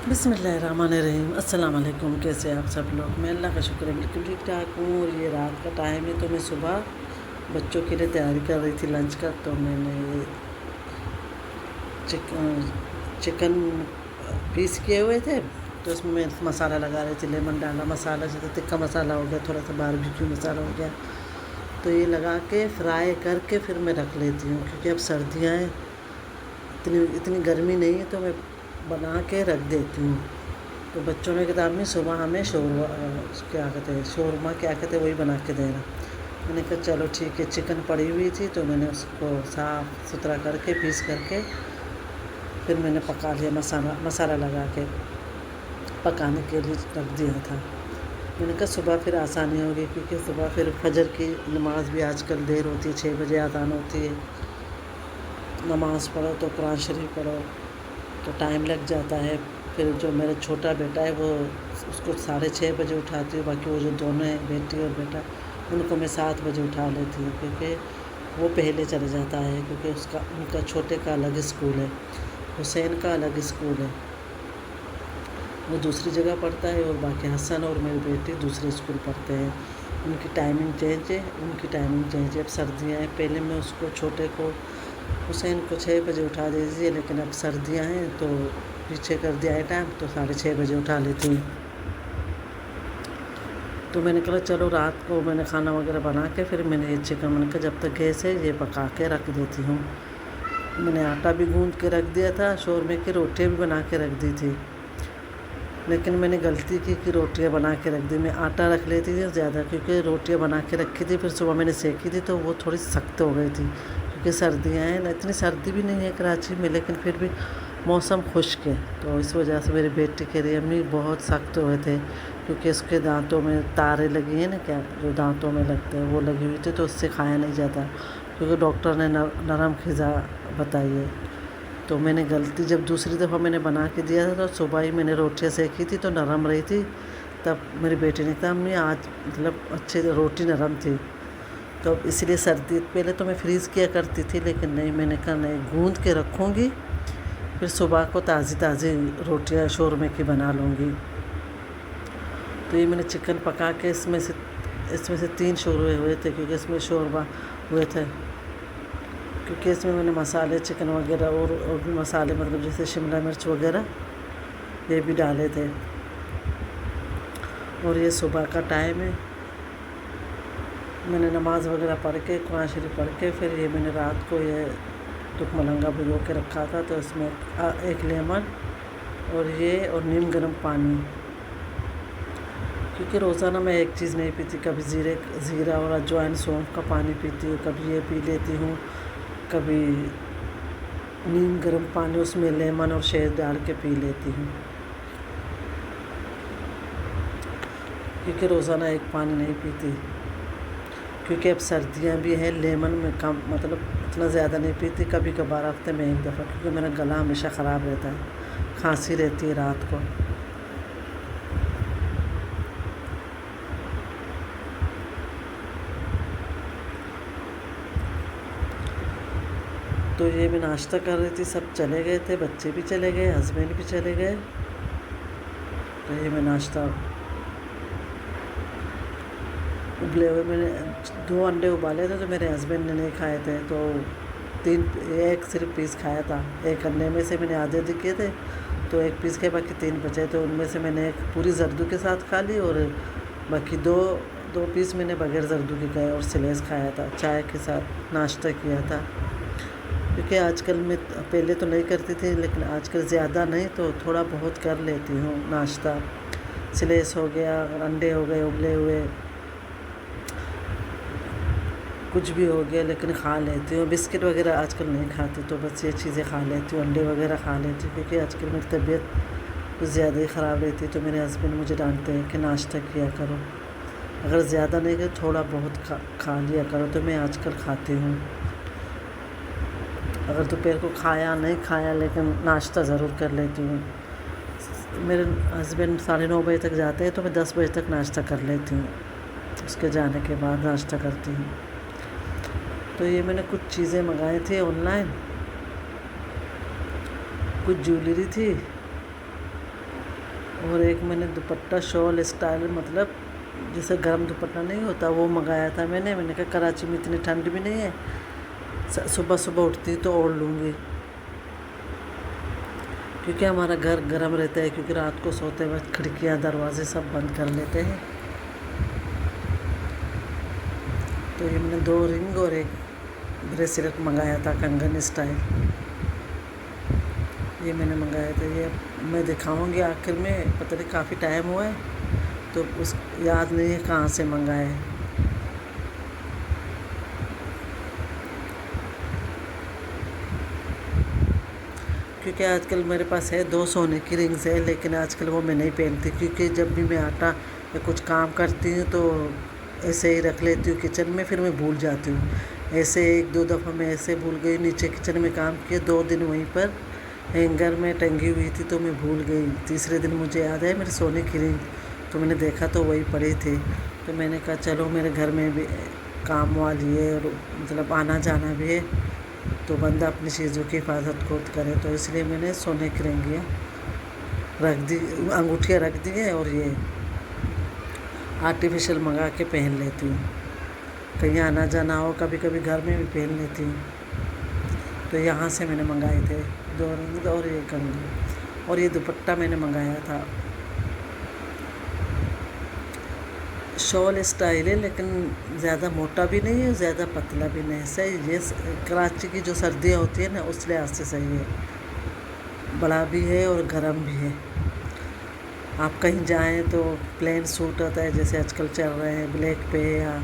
बिस्मिल्लाहिर्रहमानिर्रहीम। अस्सलाम वालेकुम। कैसे आप सब लोग? मैं अल्लाह का शुक्र है बिल्कुल ठीक ठाक हूँ। और ये रात का टाइम है तो मैं सुबह बच्चों के लिए तैयारी कर रही थी लंच का। तो मैंने चिकन चिकन पीस किए हुए थे, तो उसमें मैं मसाला लगा रही थी। लेमन डाला, मसाला जैसे तिक्का मसाला हो गया, थोड़ा सा बारबेक्यू मसाला हो गया, तो ये लगा के फ्राई करके फिर मैं रख लेती हूँ, क्योंकि अब सर्दियाँ हैं, इतनी इतनी गर्मी नहीं है, तो मैं बना के रख देती हूँ। तो बच्चों ने किताब में सुबह हमें क्या कहते हैं, शोरमा क्या कहते हैं, वही बना के देना। मैंने कहा चलो ठीक है। चिकन पड़ी हुई थी तो मैंने उसको साफ़ सुथरा करके पीस करके फिर मैंने पका लिया, मसाला लगा के पकाने के लिए रख दिया था। मैंने कहा सुबह फिर आसानी होगी, क्योंकि सुबह फिर फजर की नमाज़ भी आजकल देर होती है, 6 बजे अज़ान होती है। नमाज़ पढ़ो तो कुरान शरीफ पढ़ो तो टाइम लग जाता है। फिर जो मेरा छोटा बेटा है वो उसको 6:30 बजे उठाती हूँ। बाकी वो जो दोनों हैं, बेटी और बेटा, उनको मैं 7 बजे उठा लेती हूँ, क्योंकि वो पहले चले जाता है, क्योंकि उनका छोटे का अलग स्कूल है, हुसैन का अलग स्कूल है, वो दूसरी जगह पढ़ता है, और बाकी हसन और मेरी बेटी दूसरे स्कूल पढ़ते हैं। उनकी टाइमिंग चेंज है। अब सर्दियाँ हैं, पहले मैं उसको छोटे को हुसैन को 6 बजे उठा देती थी, लेकिन अब सर्दियाँ हैं तो पीछे कर दिया है टाइम, तो 6:30 बजे उठा लेती हूँ। तो मैंने कहा चलो रात को मैंने खाना वगैरह बना के फिर मैंने ये चिकन, मैंने कहा जब तक गैस है ये पका के रख देती हूँ। मैंने आटा भी गूँध के रख दिया था, शोरमे की रोटियाँ भी बना के रख दी थी, लेकिन मैंने गलती की कि रोटियां बना के रख दी। मैं आटा रख लेती थी ज़्यादा, क्योंकि रोटियां बना के रखी थी, फिर सुबह मैंने सेकी थी तो वो थोड़ी सख्त हो गई थी, क्योंकि सर्दियाँ हैं ना, इतनी सर्दी भी नहीं है कराची में, लेकिन फिर भी मौसम खुश्क है, तो इस वजह से मेरी बेटी कह रही अम्मी बहुत सख्त हुए थे, क्योंकि उसके दांतों में तारे लगी हैं ना, क्या जो दांतों में लगते हैं वो लगी हुई थी, तो उससे खाया नहीं जाता, क्योंकि डॉक्टर ने नरम ग़िज़ा बताई है। तो मैंने गलती, जब दूसरी दफ़ा मैंने बना के दिया था तो सुबह ही मैंने रोटियाँ सेकी थी तो नरम रही थी, तब मेरी बेटी ने कहा अम्मी आज मतलब अच्छे रोटी नरम थी। तो अब इसलिए सर्दी, पहले तो मैं फ्रीज़ किया करती थी, लेकिन नहीं, मैंने कहा नहीं, गूँध के रखूँगी, फिर सुबह को ताज़ी ताज़ी रोटियाँ शोरमे की बना लूँगी। तो ये मैंने चिकन पका के इसमें से 3 शोरमे हुए थे, क्योंकि इसमें शोरबा हुए थे, क्योंकि इसमें मैंने मसाले चिकन वगैरह और भी मसाले, मतलब जैसे शिमला मिर्च वगैरह ये भी डाले थे। और ये सुबह का टाइम है, मैंने नमाज़ वगैरह पढ़ के, कुरान शरीफ पढ़ के, फिर ये मैंने रात को ये टुक मलंगा भिगो के रखा था, तो इसमें 1 लेमन और नीम गर्म पानी, क्योंकि रोज़ाना मैं एक चीज़ नहीं पीती, कभी ज़ीरा और अजवाइन सौंफ का पानी पीती हूँ, कभी ये पी लेती हूँ, कभी नीम गर्म पानी उसमें लेमन और शहद डाल के पी लेती हूँ, क्योंकि रोज़ाना एक पानी नहीं पीती, क्योंकि अब सर्दियाँ भी हैं। लेमन में कम, मतलब इतना ज़्यादा नहीं पीती, कभी कभार हफ्ते में 1 दफ़ा, क्योंकि मेरा गला हमेशा ख़राब रहता है, खांसी रहती है रात को। तो ये मैं नाश्ता कर रही थी, सब चले गए थे, बच्चे भी चले गए, हस्बैंड भी चले गए, तो ये मैं नाश्ता उबले हुए, मैंने 2 अंडे उबाले थे, तो मेरे हस्बैंड ने नहीं खाए थे, तो एक सिर्फ पीस खाया था। 1 अंडे में से मैंने आधे किए थे, तो 1 पीस के बाकी 3 बचे, तो उनमें से मैंने 1 पूरी जर्दू के साथ खा ली, और बाकी दो पीस मैंने बगैर जर्दू के खाए और स्लेस खाया था, चाय के साथ नाश्ता किया था। क्योंकि आजकल मैं, पहले तो नहीं करती थी, लेकिन आजकल ज़्यादा नहीं तो थोड़ा बहुत कर लेती हूँ नाश्ता। स्लेस हो गया, अंडे हो गए उबले हुए, कुछ भी हो गया, लेकिन खा लेती हूँ। बिस्किट वगैरह आजकल नहीं खाती, तो बस ये चीज़ें खा लेती हूँ, अंडे वगैरह खा लेती हूँ, क्योंकि आजकल मेरी तबीयत कुछ ज़्यादा ही ख़राब रहती है, तो मेरे हस्बैंड मुझे डांटते हैं कि नाश्ता किया करो, अगर ज़्यादा नहीं कर थोड़ा बहुत खा लिया करो, तो मैं आजकल खाती हूँ। अगर दोपहर को खाया नहीं खाया, लेकिन नाश्ता ज़रूर कर लेती हूँ। मेरे हस्बैंड 9:30 बजे तक जाते हैं, तो मैं 10 बजे तक नाश्ता कर लेती हूँ, उसके जाने के बाद नाश्ता करती हूँ। तो ये मैंने कुछ चीज़ें मंगाई थी ऑनलाइन, कुछ ज्वेलरी थी, اور ایک میں نے دوپٹہ شال اسٹائل مطلب جیسے گرم دوپٹہ نہیں ہوتا وہ منگایا تھا میں نے کہا کراچی میں اتنی ٹھنڈ بھی نہیں ہے، صبح صبح اٹھتی تو اوڑھ لوں گی، کیونکہ ہمارا گھر گرم رہتا ہے، کیونکہ رات کو سوتے وقت کھڑکیاں دروازے سب بند کر لیتے ہیں۔ تو یہ میں نے 2 رنگ اور ایک بریسلیٹ منگایا تھا کنگن اسٹائل، یہ میں نے منگایا تھا، یہ میں دکھاؤں گی آخر میں، پتہ نہیں کافی ٹائم ہوا ہے تو اس یاد نہیں ہے کہاں سے منگایا ہے۔ کیونکہ آج کل میرے پاس ہے 2 سونے کی رنگز ہے، لیکن آج کل وہ میں نہیں پہنتی، کیونکہ جب بھی میں آٹا یا کچھ کام کرتی ہوں تو ایسے ہی رکھ لیتی ہوں کچن میں، پھر میں بھول جاتی ہوں۔ ایسے 1-2 دفعہ میں ایسے بھول گئی، نیچے کچن میں کام کیا، 2 دن وہیں پر ہینگر میں ٹنگی ہوئی تھی تو میں بھول گئی۔ تیسرے دن مجھے یاد ہے میرے سونے کی رنگ، تو میں نے دیکھا تو وہی پڑی تھی، تو میں نے کہا چلو میرے گھر میں بھی کام والی ہے اور مطلب آنا جانا بھی ہے تو بندہ اپنی چیزوں کی حفاظت خود کرے، تو اس لیے میں نے سونے کی رنگیاں رکھ دی، انگوٹھیاں رکھ دی ہیں، اور یہ آرٹیفیشل منگا کے پہن لیتی ہوں، کہیں آنا جانا ہو، کبھی کبھی گھر میں بھی پہن لیتی ہوں۔ تو یہاں سے میں نے منگائے تھے 2 رنگ اور یہ کنگن، اور یہ دوپٹہ میں نے منگایا تھا شال اسٹائل ہے، لیکن زیادہ موٹا بھی نہیں ہے زیادہ پتلا بھی نہیں ہے، صحیح، یہ کراچی کی جو سردیاں ہوتی ہیں نا اس لحاظ سے صحیح ہے، بڑا بھی ہے اور گرم بھی ہے۔ آپ کہیں جائیں تو پلین سوٹ ہوتا ہے جیسے آج کل چل رہے ہیں بلیک پہ، یا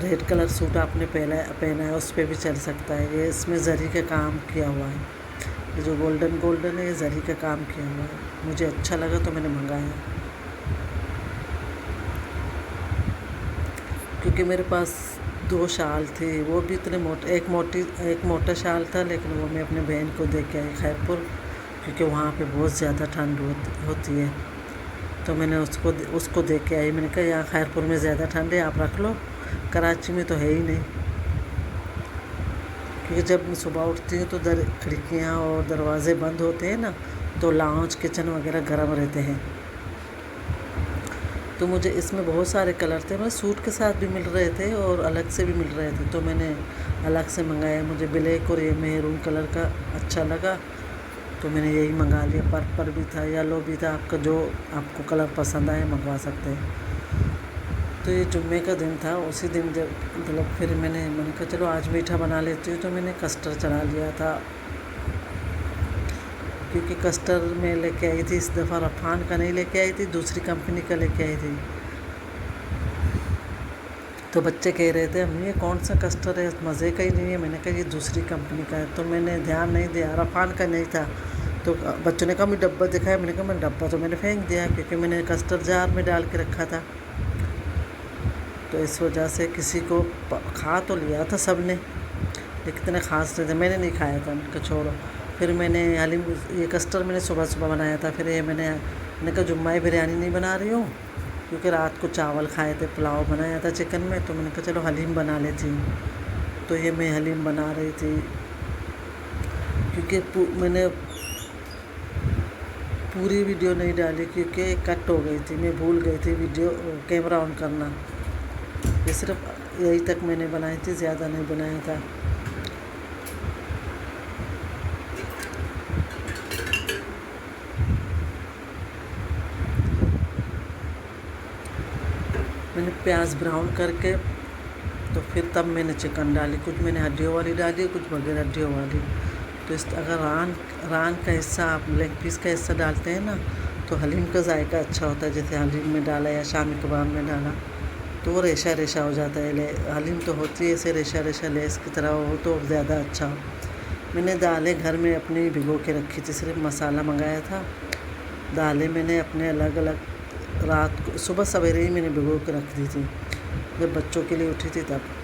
ریڈ کلر سوٹ آپ نے پہنا ہے اس پہ بھی چل سکتا ہے۔ یہ اس میں زری کا کام کیا ہوا ہے، یہ جو گولڈن ہے یہ زری کا کام کیا ہوا ہے، مجھے اچھا لگا تو میں نے منگایا، کیونکہ میرے پاس 2 شال تھے، وہ بھی اتنے موٹے، ایک موٹا شال تھا، لیکن وہ میں اپنے بہن کو دے کے آئی خیرپور، کیونکہ وہاں پہ بہت زیادہ ٹھنڈ ہوتی ہے، تو میں نے اس کو دے کے آئی، میں نے کہا یہاں خیرپور میں زیادہ ٹھنڈ ہے آپ رکھ لو، کراچی میں تو ہے ہی نہیں، کیونکہ جب میں صبح اٹھتی ہوں تو کھڑکیاں اور دروازے بند ہوتے ہیں نا، تو لاؤنج کچن وغیرہ گرم رہتے ہیں، تو مجھے اس میں بہت سارے کلر تھے، میں سوٹ کے ساتھ بھی مل رہے تھے اور الگ سے بھی مل رہے تھے، تو میں نے الگ سے منگایا، مجھے بلیک اور یہ میرون کلر کا اچھا لگا تو میں نے یہی منگا لیا، پرپل بھی تھا، یلو بھی تھا، آپ کا جو آپ کو کلر پسند آئے منگوا سکتے ہیں۔ تو یہ جمعے کا دن تھا، اسی دن جب مطلب پھر میں نے کہا چلو آج میٹھا بنا لیتی ہوں، تو میں نے کسٹرڈ چڑھا لیا تھا، کیونکہ کسٹرڈ میں لے کے آئی تھی اس دفعہ رفان کا نہیں لے کے آئی تھی، دوسری کمپنی کا لے کے آئی تھی، تو بچے کہہ رہے تھے امی یہ کون سا کسٹرڈ ہے، مزے کا ہی نہیں ہے، میں نے کہا یہ دوسری کمپنی کا ہے، تو میں نے دھیان نہیں دیا، رفان کا نہیں تھا، تو بچوں نے کہا میں ڈبہ دکھایا، میں نے کہا میں ڈبہ تو میں نے پھینک دیا، کیونکہ میں نے کسٹرڈ جار میں ڈال کے رکھا تھا، تو اس وجہ سے کسی کو کھا تو لیا تھا سب نے، لیکن اتنا خاص نہیں تھا، میں نے نہیں کھایا تھا، میں نے کہا چھوڑو، پھر میں نے حلیم، یہ کسٹرڈ میں نے صبح بنایا تھا، پھر یہ میں نے کہا جمعہ بریانی نہیں بنا رہی ہوں، کیونکہ رات کو چاول کھائے تھے، پلاؤ بنایا تھا چکن میں، تو میں نے کہا چلو حلیم بنا لیتی ہوں، تو یہ میں حلیم بنا رہی تھی، کیونکہ میں نے پوری ویڈیو نہیں ڈالی کیونکہ کٹ ہو گئی تھی، میں بھول گئی تھی ویڈیو کیمرہ آن کرنا، یہ صرف یہی تک میں نے بنائی تھی، زیادہ نہیں بنایا تھا۔ میں نے پیاز براؤن کر کے تو پھر تب میں نے چکن ڈالی، کچھ میں نے ہڈیوں والی ڈالی، کچھ بغیر ہڈیوں والی، تو اگر ران کا حصہ آپ لیگ پیس کا حصہ ڈالتے ہیں نا تو حلیم کا ذائقہ اچھا ہوتا ہے، جیسے حلیم میں ڈالا یا شامی کباب میں ڈالا تو وہ ریشہ ریشہ ہو جاتا ہے، حلیم تو ہوتی ہے ایسے ریشہ ریشہ لیس کی طرح، ہو تو زیادہ اچھا ہو۔ میں نے دالیں گھر میں اپنی بھگو کے رکھی تھی، صرف مسالہ منگایا تھا، دالیں میں نے اپنے الگ الگ رات کو صبح سویرے ہی میں نے بھگو کے رکھ دی تھی، جب بچوں کے لیے اٹھی تھی تب